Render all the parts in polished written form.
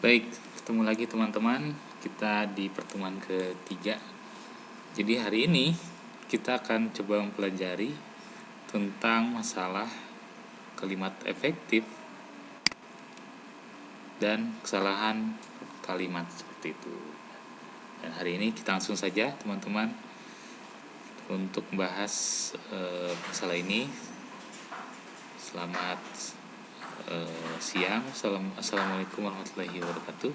Baik, ketemu lagi teman-teman. Kita di pertemuan ketiga. Jadi hari ini kita akan coba mempelajari tentang masalah kalimat efektif dan kesalahan kalimat seperti itu. Dan hari ini kita langsung saja teman-teman untuk membahas masalah ini. Selamat siang. Assalamualaikum warahmatullahi wabarakatuh.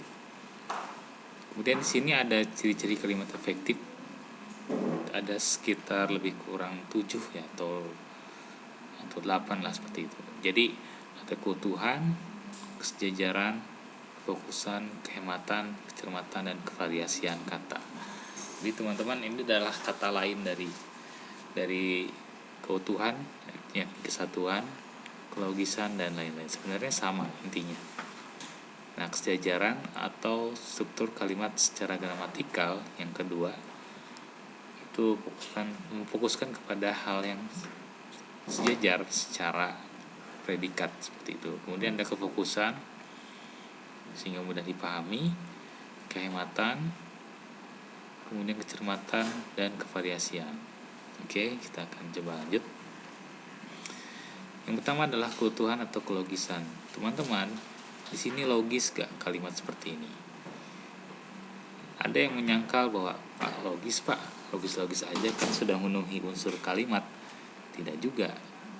Kemudian di sini ada ciri-ciri kalimat efektif. Ada sekitar lebih kurang 7 ya atau 8 lah seperti itu. Jadi ada keutuhan, kesejajaran, fokusan, kehematan, kecermatan, dan kevariasian kata. Jadi teman-teman, ini adalah kata lain dari keutuhan, yakni kesatuan, kelogisan, dan lain-lain. Sebenarnya sama intinya. Nah, kesejajaran atau struktur kalimat secara gramatikal yang kedua itu memfokuskan kepada hal yang sejajar secara predikat seperti itu. Kemudian ada kefokusan sehingga mudah dipahami, kehematan, kemudian kecermatan, dan kevariasian. Oke, kita akan coba lanjut. Yang pertama adalah keutuhan atau kelogisan. Teman-teman, di sini logis gak kalimat seperti ini? Ada yang menyangkal bahwa Pak, logis aja kan sudah memenuhi unsur kalimat. Tidak juga.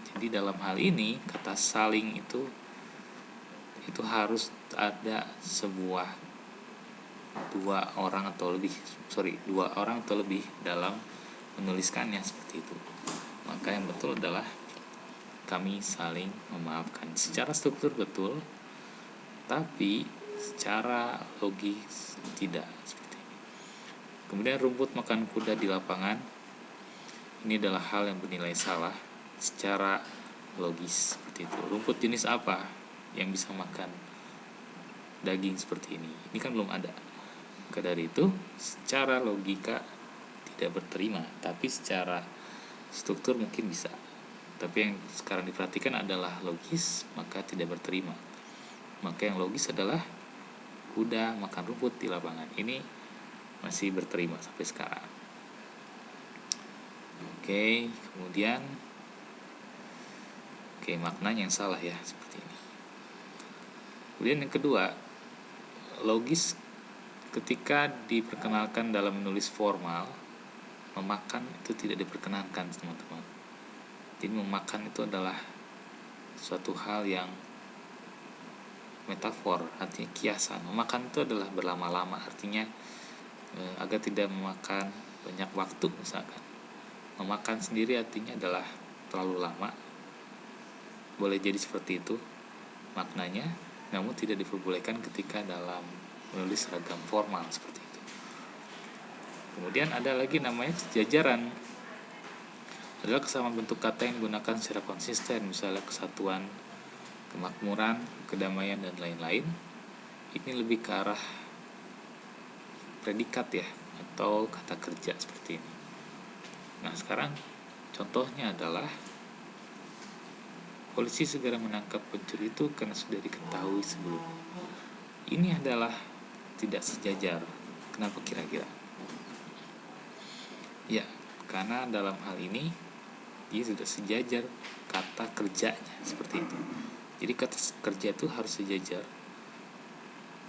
Jadi dalam hal ini kata saling itu harus ada dua orang atau lebih dalam menuliskannya seperti itu. Maka yang betul adalah kami saling memaafkan. Secara struktur betul, tapi secara logis tidak seperti ini. Kemudian rumput makan kuda di lapangan. Ini adalah hal yang bernilai salah secara logis seperti itu. Rumput jenis apa yang bisa makan daging seperti ini? Ini kan belum ada. Maka dari itu secara logika tidak berterima, tapi secara struktur mungkin bisa. Tapi yang sekarang diperhatikan adalah logis, maka tidak berterima. Maka yang logis adalah kuda makan rumput di lapangan. Ini masih berterima sampai sekarang. Oke, kemudian maknanya yang salah ya seperti ini. Kemudian yang kedua, logis ketika diperkenalkan dalam menulis formal, memakan itu tidak diperkenankan teman-teman. Jadi memakan itu adalah suatu hal yang metafor, artinya kiasan. Memakan itu adalah berlama-lama, artinya agar tidak memakan banyak waktu misalkan. Memakan sendiri artinya adalah terlalu lama. Boleh jadi seperti itu maknanya, namun tidak diperbolehkan ketika dalam menulis seragam formal seperti itu. Kemudian ada lagi namanya kesejajaran. Adalah kesamaan bentuk kata yang digunakan secara konsisten, misalnya kesatuan, kemakmuran, kedamaian, dan lain-lain. Ini lebih ke arah predikat ya, atau kata kerja seperti ini. Nah, sekarang contohnya adalah polisi segera menangkap pencuri itu karena sudah diketahui sebelumnya. Ini adalah tidak sejajar. Kenapa kira-kira? Ya, karena dalam hal ini dia sudah sejajar kata kerjanya seperti itu. Jadi kata kerja itu harus sejajar.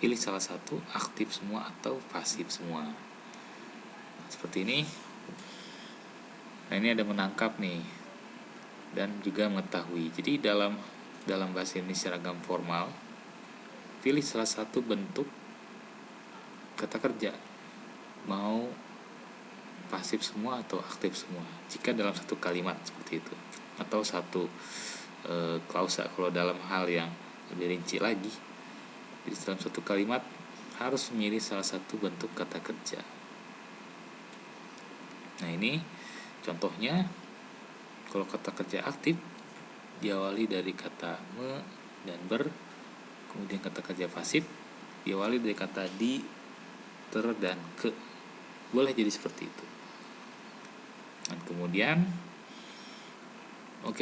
Pilih salah satu, aktif semua atau pasif semua. Nah, seperti ini. Nah, ini ada menangkap nih dan juga mengetahui. Jadi dalam bahasa Indonesia seragam formal, pilih salah satu bentuk kata kerja, mau pasif semua atau aktif semua jika dalam satu kalimat seperti itu, atau satu klausa kalau dalam hal yang lebih rinci lagi. Jadi dalam satu kalimat harus memilih salah satu bentuk kata kerja. Nah, ini contohnya. Kalau kata kerja aktif diawali dari kata me dan ber. Kemudian kata kerja pasif diawali dari kata di, ter, dan ke. Boleh jadi seperti itu. Dan kemudian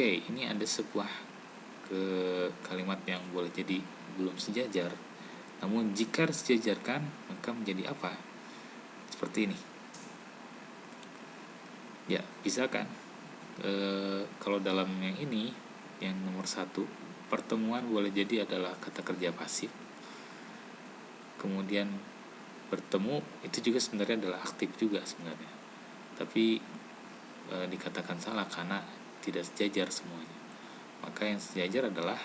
ini ada sebuah kalimat yang boleh jadi belum sejajar. Namun jika disejajarkan maka menjadi apa? Seperti ini. Ya, bisa kan? Kalau dalam yang ini, yang nomor 1, pertemuan boleh jadi adalah kata kerja pasif. Kemudian bertemu itu juga sebenarnya adalah aktif juga sebenarnya. Tapi dikatakan salah karena tidak sejajar semuanya. Maka yang sejajar adalah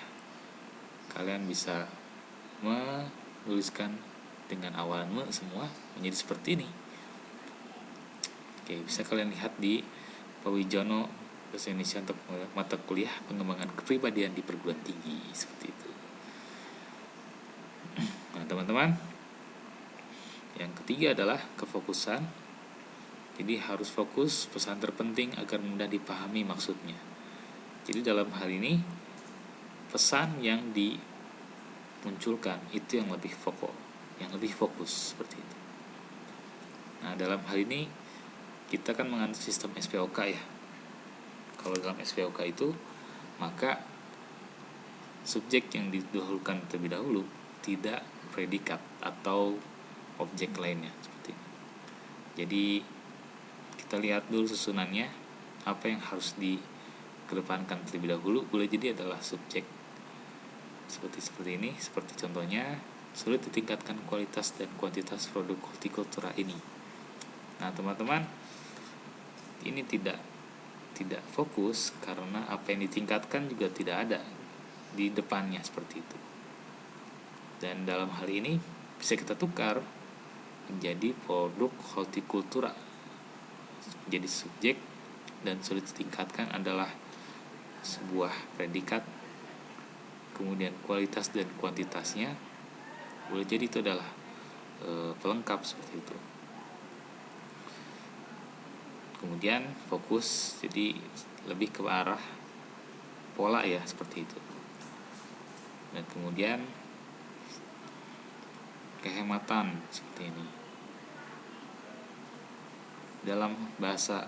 kalian bisa menuliskan dengan awalan me semua menjadi seperti ini. Oke, bisa kalian lihat di Pawijono Bahasa Indonesia untuk mata kuliah pengembangan kepribadian di perguruan tinggi, seperti itu. Nah, teman-teman, yang ketiga adalah kefokusan. Jadi harus fokus, pesan terpenting agar mudah dipahami maksudnya. Jadi dalam hal ini pesan yang dimunculkan itu yang lebih pokok, yang lebih fokus, seperti itu. Nah, dalam hal ini kita kan menganut sistem SPOK ya. Kalau dalam SPOK itu maka subjek yang didahulukan terlebih dahulu, tidak predikat atau objek lainnya, seperti ini. Jadi kita lihat dulu susunannya, apa yang harus dikedepankan terlebih dahulu. Boleh jadi adalah subjek seperti ini. Seperti contohnya, sulit ditingkatkan kualitas dan kuantitas produk hortikultura ini. Nah, teman-teman, ini tidak fokus karena apa yang ditingkatkan juga tidak ada di depannya, seperti itu. Dan dalam hal ini bisa kita tukar menjadi produk hortikultura. Jadi subjek dan sulit ditingkatkan adalah sebuah predikat, kemudian kualitas dan kuantitasnya boleh jadi itu adalah pelengkap, seperti itu. Kemudian fokus jadi lebih ke arah pola ya, seperti itu. Dan kemudian kehematan, seperti ini. Dalam bahasa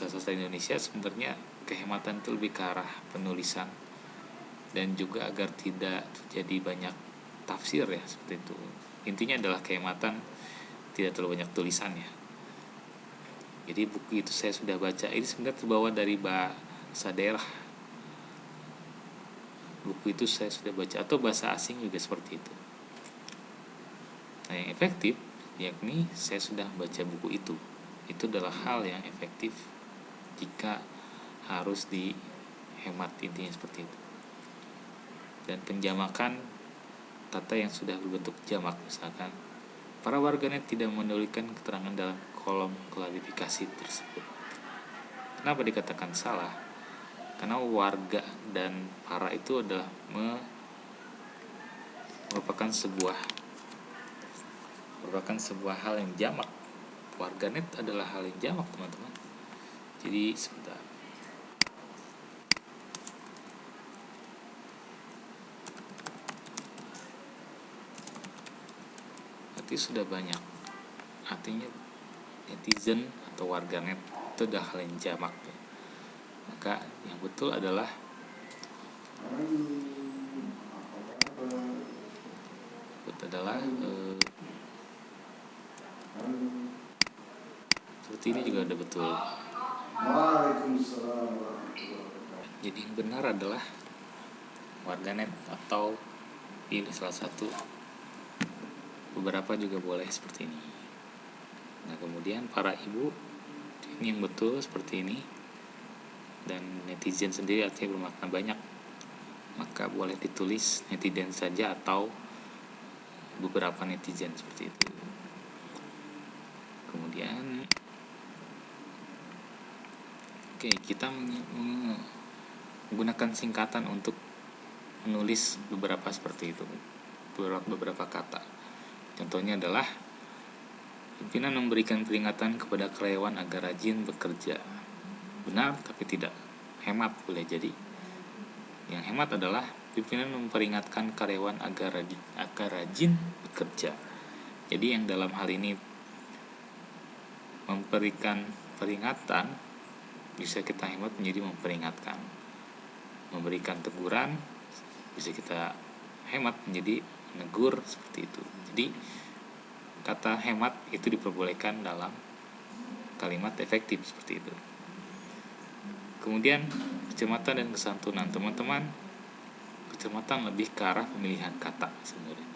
sastra Indonesia sebenarnya kehematan itu lebih ke arah penulisan dan juga agar tidak terjadi banyak tafsir ya, seperti itu. Intinya adalah kehematan, tidak terlalu banyak tulisannya. Jadi buku itu saya sudah baca, ini sebenarnya terbawa dari bahasa daerah. Buku itu saya sudah baca, atau bahasa asing juga seperti itu. Nah, yang efektif yakni saya sudah baca buku itu. Itu adalah hal yang efektif jika harus dihemat, intinya seperti itu. Dan penjamakan kata yang sudah berbentuk jamak, misalkan para warganet tidak menuliskan keterangan dalam kolom klarifikasi tersebut. Kenapa dikatakan salah? Karena warga dan para itu adalah merupakan sebuah hal yang jamak. Warganet adalah hal yang jamak, teman-teman. Jadi sebentar. Arti sudah banyak. Artinya netizen atau warganet itu adalah hal yang jamak ya. Maka yang betul adalah seperti ini juga ada betul. Jadi yang benar adalah warganet atau pilih salah satu, beberapa juga boleh seperti ini. Nah, kemudian para ibu, ini yang betul seperti ini. Dan netizen sendiri artinya bermakna banyak, maka boleh ditulis netizen saja atau beberapa netizen, seperti itu. Kemudian kita menggunakan singkatan untuk menulis beberapa seperti itu, beberapa kata. Contohnya adalah pimpinan memberikan peringatan kepada karyawan agar rajin bekerja. Benar tapi tidak hemat, boleh jadi. Yang hemat adalah pimpinan memperingatkan karyawan agar rajin bekerja. Jadi yang dalam hal ini memberikan peringatan bisa kita hemat menjadi memperingatkan. Memberikan teguran bisa kita hemat menjadi menegur, seperti itu. Jadi kata hemat itu diperbolehkan dalam kalimat efektif seperti itu. Kemudian kecermatan dan kesantunan, teman-teman. Kecermatan lebih ke arah pemilihan kata sebenarnya.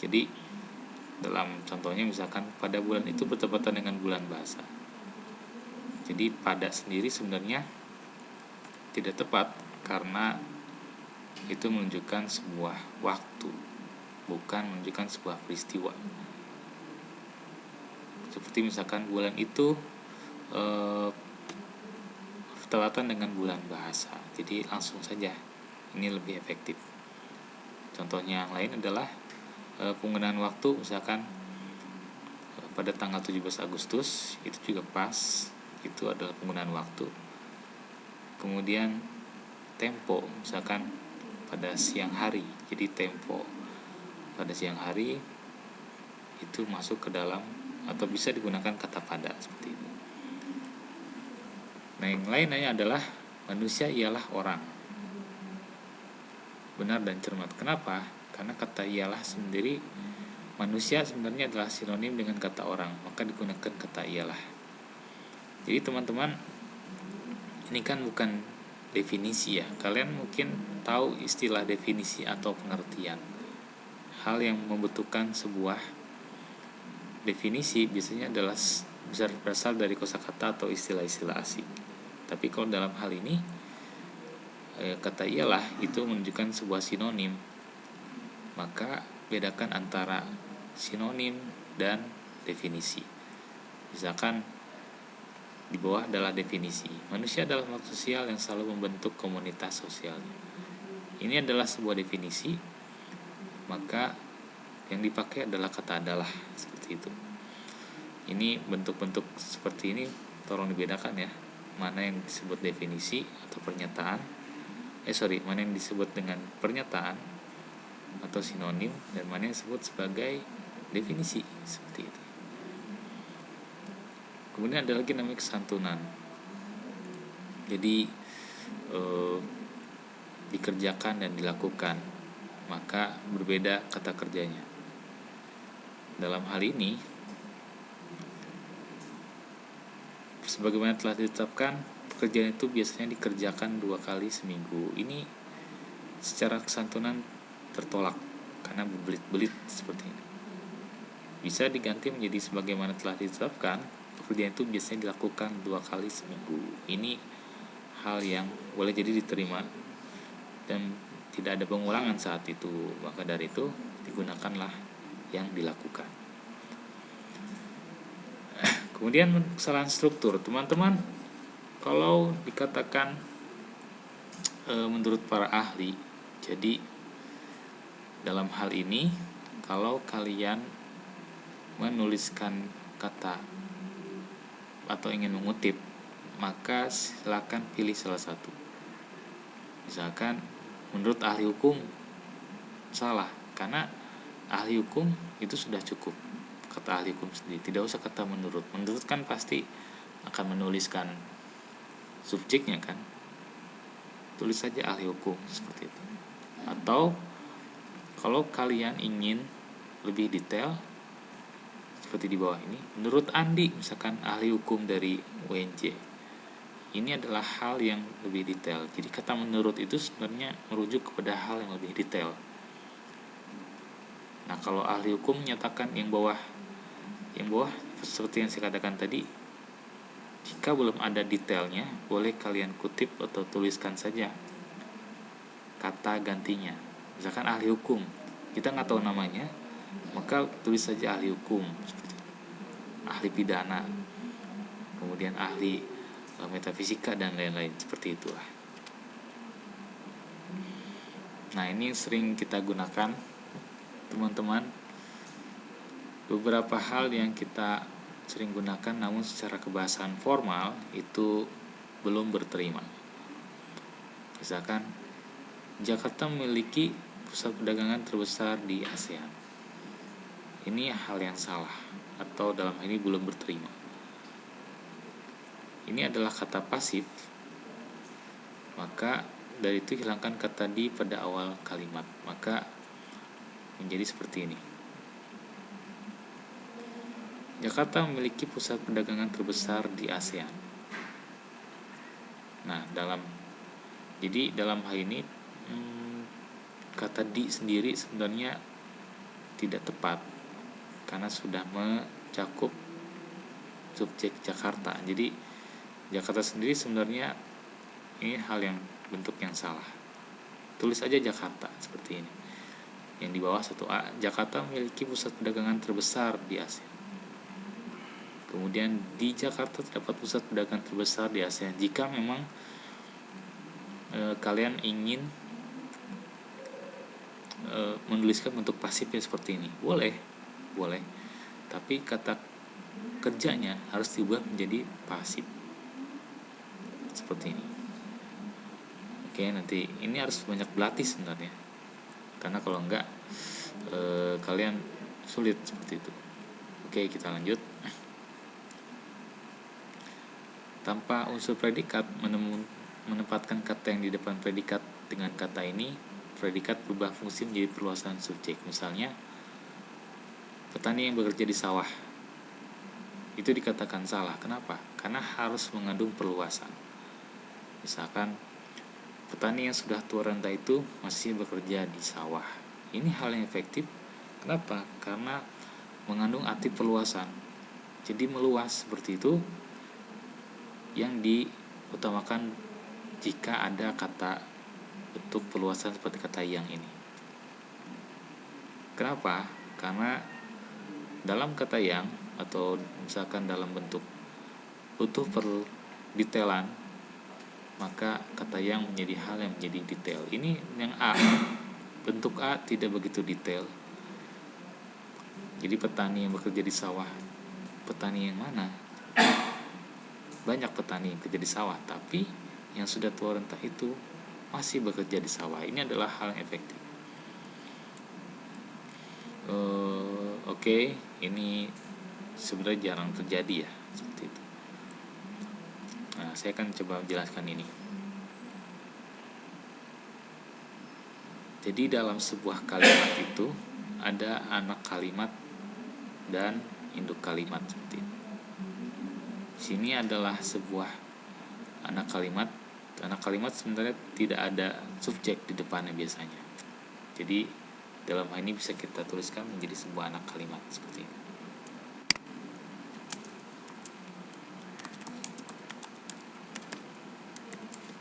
Jadi dalam contohnya misalkan pada bulan itu bertepatan dengan bulan bahasa. Jadi pada sendiri sebenarnya tidak tepat karena itu menunjukkan sebuah waktu, bukan menunjukkan sebuah peristiwa. Seperti misalkan bulan itu bertepatan dengan bulan bahasa. Jadi langsung saja, ini lebih efektif. Contohnya yang lain adalah penggunaan waktu, misalkan pada tanggal 17 Agustus itu juga pas, itu adalah penggunaan waktu. Kemudian tempo, misalkan pada siang hari, jadi tempo pada siang hari itu masuk ke dalam atau bisa digunakan kata pada seperti itu. Nah, yang lainnya adalah manusia ialah orang. Benar dan cermat. Kenapa? Karena kata ialah sendiri, manusia sebenarnya adalah sinonim dengan kata orang, maka digunakan kata ialah. Jadi teman-teman, ini kan bukan definisi ya. Kalian mungkin tahu istilah definisi atau pengertian. Hal yang membutuhkan sebuah definisi biasanya adalah berasal dari kosakata atau istilah-istilah asing. Tapi kalau dalam hal ini kata ialah itu menunjukkan sebuah sinonim. Maka bedakan antara sinonim dan definisi. Misalkan di bawah adalah definisi. Manusia adalah makhluk sosial yang selalu membentuk komunitas sosialnya. Ini adalah sebuah definisi. Maka yang dipakai adalah kata adalah, seperti itu. Ini bentuk-bentuk seperti ini tolong dibedakan ya. Mana yang disebut definisi atau pernyataan, mana yang disebut dengan pernyataan atau sinonim, dan mana yang disebut sebagai definisi, seperti itu. Kemudian ada lagi namanya kesantunan. Jadi dikerjakan dan dilakukan, maka berbeda kata kerjanya. Dalam hal ini, sebagaimana telah ditetapkan, pekerjaan itu biasanya dikerjakan 2 kali seminggu. Ini secara kesantunan tertolak karena berbelit-belit seperti ini. Bisa diganti menjadi sebagaimana telah ditetapkan, pekerjaan itu biasanya dilakukan 2 kali seminggu. Ini hal yang boleh jadi diterima dan tidak ada pengulangan saat itu. Maka dari itu digunakanlah yang dilakukan. Kemudian kesalahan struktur, teman-teman. Kalau dikatakan menurut para ahli, jadi dalam hal ini kalau kalian menuliskan kata atau ingin mengutip, maka silakan pilih salah satu. Misalkan menurut ahli hukum, salah, karena ahli hukum itu sudah cukup kata ahli hukum sendiri, tidak usah kata menurut. Menurut kan pasti akan menuliskan subjeknya kan, tulis saja ahli hukum, seperti itu. Atau kalau kalian ingin lebih detail seperti di bawah ini, menurut Andi, misalkan ahli hukum dari UNJ, ini adalah hal yang lebih detail. Jadi kata menurut itu sebenarnya merujuk kepada hal yang lebih detail. Nah, kalau ahli hukum menyatakan yang bawah seperti yang saya katakan tadi, jika belum ada detailnya, boleh kalian kutip atau tuliskan saja kata gantinya. Misalkan ahli hukum, kita nggak tahu namanya, maka tulis saja ahli hukum, seperti itu. Ahli pidana, kemudian ahli metafisika dan lain-lain, seperti itulah. Nah, ini sering kita gunakan, teman-teman. Beberapa hal yang kita sering gunakan namun secara kebahasan formal itu belum berterima. Misalkan Jakarta memiliki pusat perdagangan terbesar di ASEAN. Ini hal yang salah atau dalam hal ini belum berterima. Ini adalah kata pasif. Maka dari itu hilangkan kata di pada awal kalimat. Maka menjadi seperti ini. Jakarta memiliki pusat perdagangan terbesar di ASEAN. Nah, jadi dalam hal ini kata di sendiri sebenarnya tidak tepat karena sudah mencakup subjek Jakarta. Jadi Jakarta sendiri sebenarnya ini hal yang bentuk yang salah. Tulis aja Jakarta seperti ini. Yang di bawah 1A, Jakarta memiliki pusat perdagangan terbesar di ASEAN. Kemudian di Jakarta terdapat pusat perdagangan terbesar di ASEAN. Jika memang kalian ingin menuliskan bentuk pasifnya seperti ini, boleh. Tapi kata kerjanya harus diubah menjadi pasif seperti ini. Oke, nanti ini harus banyak berlatih sebenarnya, karena kalau enggak kalian sulit seperti itu. Oke, kita lanjut. Tanpa unsur predikat, menempatkan kata yang di depan predikat dengan kata ini, predikat berubah fungsi menjadi perluasan subjek. Misalnya, petani yang bekerja di sawah, itu dikatakan salah. Kenapa? Karena harus mengandung perluasan. Misalkan, petani yang sudah tua renta itu masih bekerja di sawah. Ini hal yang efektif. Kenapa? Karena mengandung arti perluasan. Jadi meluas seperti itu yang diutamakan jika ada kata bentuk perluasan seperti kata yang ini. Kenapa? Karena dalam kata yang atau misalkan dalam bentuk butuh perdetailan, maka kata yang menjadi hal yang menjadi detail. Ini yang A, bentuk A tidak begitu detail. Jadi petani yang bekerja di sawah, petani yang mana? Banyak petani yang bekerja di sawah, tapi yang sudah tua renta itu masih bekerja di sawah. Ini adalah hal yang efektif. Oke, ini sebenarnya jarang terjadi ya, seperti itu. Nah, saya akan coba menjelaskan ini. Jadi dalam sebuah kalimat itu ada anak kalimat dan induk kalimat seperti itu. Sini adalah sebuah anak kalimat. Anak kalimat sebenarnya tidak ada subjek di depannya biasanya. Jadi dalam hal ini bisa kita tuliskan menjadi sebuah anak kalimat seperti ini.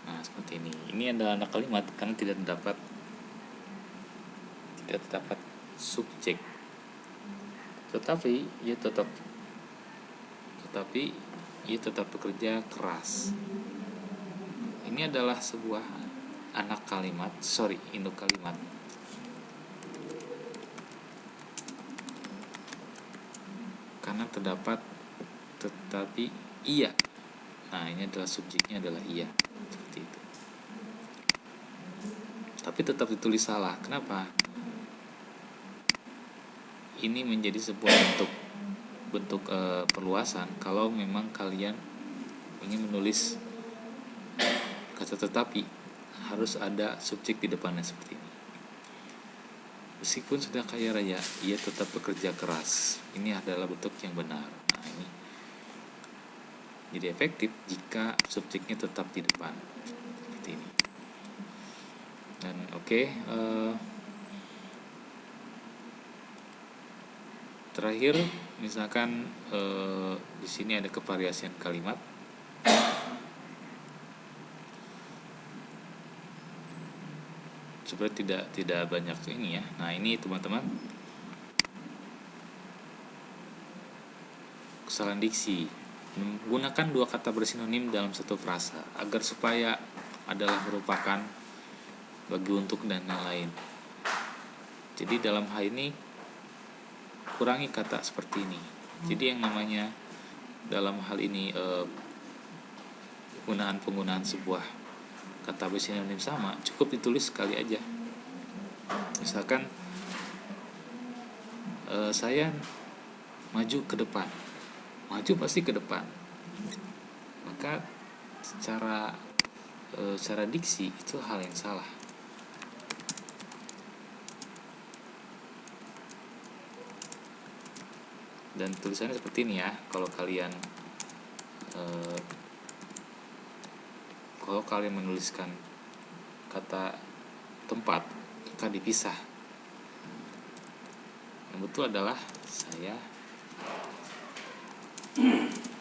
Nah, seperti ini. Ini adalah anak kalimat karena tidak terdapat subjek. Tetapi ia tetap bekerja keras. Ini adalah sebuah induk kalimat. Karena terdapat tetapi ia. Nah, ini adalah subjeknya adalah ia. Seperti itu. Tapi tetap ditulis salah. Kenapa? Ini menjadi sebuah bentuk perluasan. Kalau memang kalian ingin menulis kata tetapi, harus ada subjek di depannya seperti ini. Meskipun sudah kaya raya, ia tetap bekerja keras. Ini adalah bentuk yang benar. Nah, ini jadi efektif jika subjeknya tetap di depan seperti ini. Dan terakhir, misalkan di sini ada kevariasian kalimat. Sebenarnya tidak banyak ini ya. Nah, ini teman-teman, kesalahan diksi. Menggunakan dua kata bersinonim dalam satu frasa agar supaya adalah merupakan bagi, untuk, dan lain-lain. Jadi dalam hal ini kurangi kata seperti ini. Jadi yang namanya dalam hal ini penggunaan sebuah kata bersinonim sama cukup ditulis sekali aja. Misalkan saya maju ke depan, maju pasti ke depan, maka secara diksi itu hal yang salah. Dan tulisannya seperti ini ya. Kalau kalian menuliskan kata tempat, maka dipisah. Yang betul adalah saya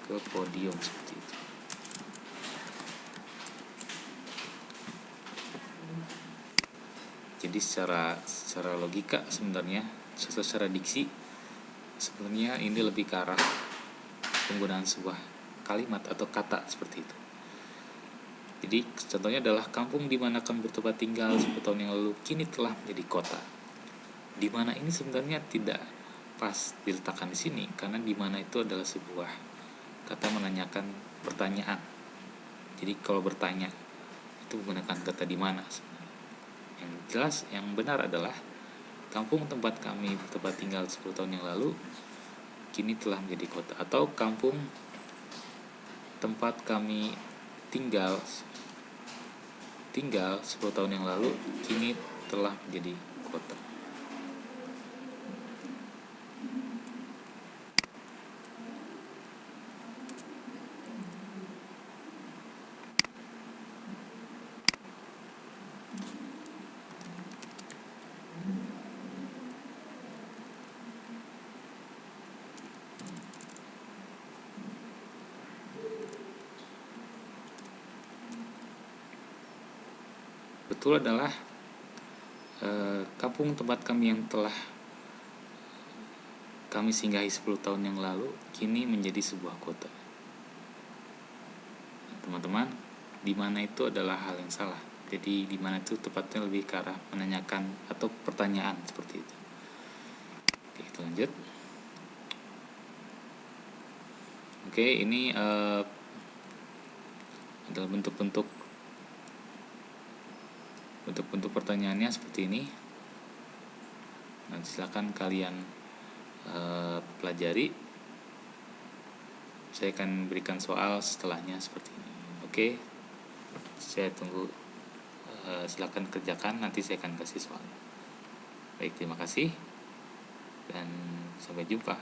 ke podium, seperti itu. Jadi secara logika sebenarnya, secara diksi sebenarnya ini lebih ke arah penggunaan sebuah kalimat atau kata seperti itu. Jadi contohnya adalah kampung di mana kami bertempat tinggal 10 tahun yang lalu kini telah menjadi kota. Di mana ini sebenarnya tidak pas diletakkan di sini, karena di mana itu adalah sebuah kata menanyakan pertanyaan. Jadi kalau bertanya itu menggunakan kata di mana sebenarnya. Yang jelas, yang benar adalah kampung tempat kami bertempat tinggal 10 tahun yang lalu kini telah menjadi kota, atau kampung tempat kami tinggal 10 tahun yang lalu kini telah menjadi kota. Betul adalah kampung tempat kami yang telah kami singgahi 10 tahun yang lalu kini menjadi sebuah kota. Nah, teman-teman, di mana itu adalah hal yang salah. Jadi di mana itu tepatnya lebih ke arah menanyakan atau pertanyaan seperti itu. Oke, kita lanjut. Oke, ini adalah bentuk-bentuk pertanyaannya seperti ini. Nah, silakan kalian pelajari. Saya akan berikan soal setelahnya seperti ini. Oke, saya tunggu. Silakan kerjakan, nanti saya akan kasih soalnya. Baik, terima kasih dan sampai jumpa.